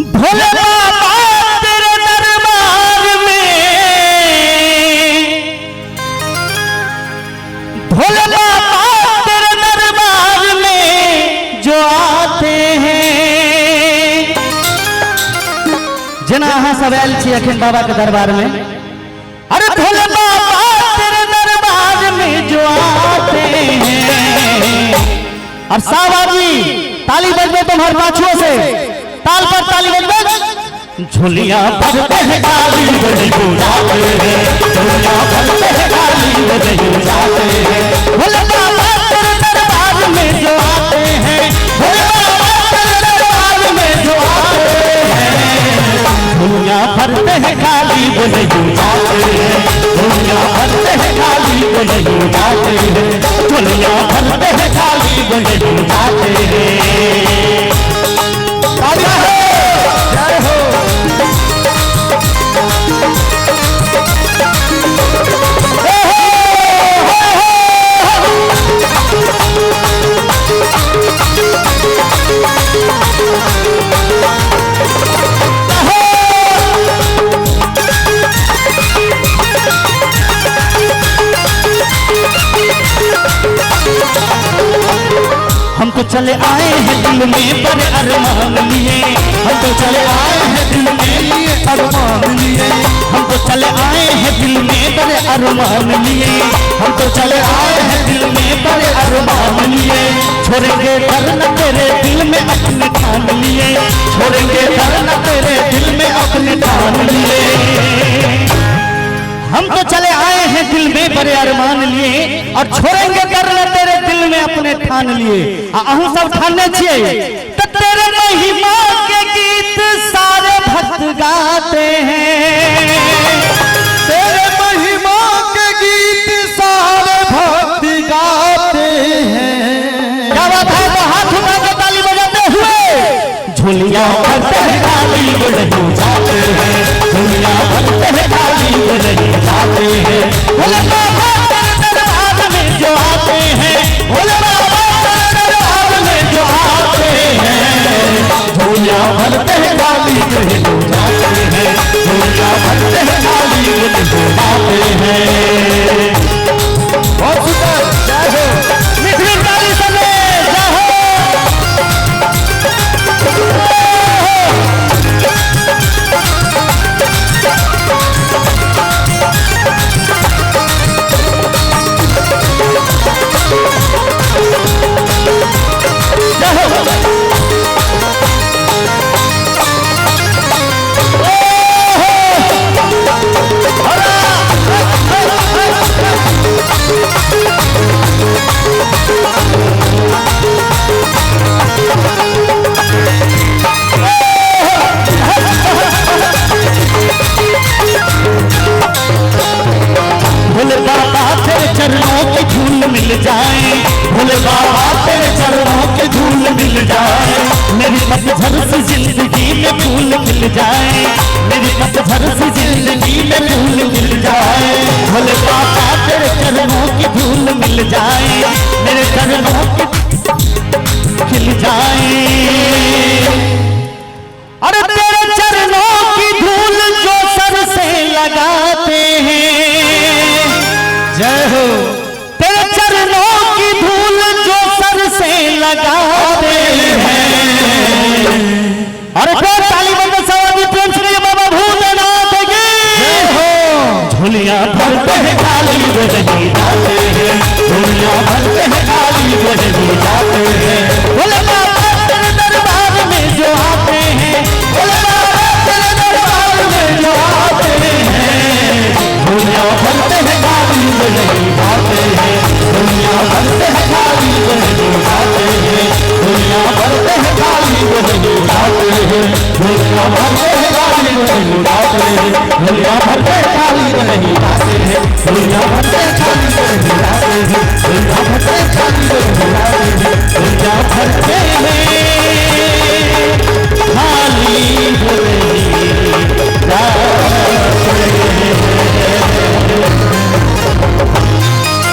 भोले बाबा तेरे दरबार में, भोले बाबा तेरे दरबार में जो आते हैं। जना अहाँ सब आयल छी अखन बाबा के दरबार में। अरे भोले बाबा तेरे दरबार में जो आते हैं। और सावाजी ताली बजबे तुम्हारे पाछुओं से, ताल पर ताली बजबे। झोलियां भरते हैं गाली बड़ी बुझाते हैं, झोलियां भरते हैं गाली बड़ी बुझाते हैं। भोले बाबा तेरे दरबार में जो आते हैं, भोले बाबा तेरे दरबार में जो आते हैं। झोलियां भरते हैं गाली बड़ी बुझाते हैं, झोलियां भरते हैं गाली बड़ी बुझाते हैं, झोलियां भरते हैं गाली बड़ी बुझाते हैं। जय हो। हम तो चले आए हैं दिल में बड़े अरमान लिए, हम तो चले आए हैं दिल में अरमान लिए, हम तो चले आए हैं दिल में बड़े अरमान लिए, हम तो चले आए हैं दिल में बड़े अरमान लिए। छोड़ेंगे डर न तेरे दिल में अपने ठान लिए, छोड़ेंगे डर न तेरे दिल में अपने ठान लिए। हम तो चले आए हैं दिल में बड़े अरमान लिए और छोड़ेंगे डर न तेरे दिल में अपने ठान लिए। अहू सब ठाने छिए तो तेरे महिमा के गीत सारे भक्त गाते हैं, तेरे महिमा के गीत सारे भक्त गाते हैं। क्या बात है? तो हाथ उठा के ताली बजाते हुए। झोलियां भरते हैं गाली बड़े बुझाते हैं, झोलियां भरते हैं गाली बड़े बुझाते हैं। भोले बाबा तेरे दरबार में जो आते हैं, भोले बाबा तेरे दरबार में जो आते हैं। झोलियां भरते हैं गाली बड़े बुझाते हैं, झोलियां भरते हैं गाली बड़े बुझाते हैं। बहुत सुंदर। जय हो। मिठड़ी ताली से जय हो। भोले बाबा तेरे चरणों की धूल मिल जाए, भोले बाबा तेरे चरणों की धूल मिल जाए। मेरी पतझड़ सी जिंदगी में फूल मिल जाए, मेरी पतझड़ सी जिंदगी में फूल मिल जाए। भोले बाबा तेरे चरणों की धूल मिल जाए, मेरे चरणों की खिल जाए। अरे तेरे चरणों की धूल जो सर से लगाते हैं। जय हो। तेरे चरणों की धूल जो सर से लगाते हैं। अरे तो ताली बंद सवारी प्रेम से बाबा भूतनाथ की जय हो। झोलियां भरते हैं गाली बड़े बुझाते हैं, झोलियां भरते हैं गाली बड़े बुझाते हैं। भोले बाबा तेरे दरबार में जो आते हैं, भोले बाबा तेरे दरबार में जो आते हैं। झोलियां भरते हैं गाली बड़े बुझाते हैं, झोलियां भरते हैं गाली बड़े बुझाते हैं, झोलियां भरते हैं गाली बड़े बुझाते हैं, झोलियां भरते हैं गाली बड़े बुझाते हैं, झोलियां भरते हैं गाली बड़े बुझाते हैं, झोलियां भरते हैं गाली बड़े बुझाते हैं, झोलियां भरते हैं गाली बड़े बुझाते हैं, झोलियां भरते हैं गाली बड़े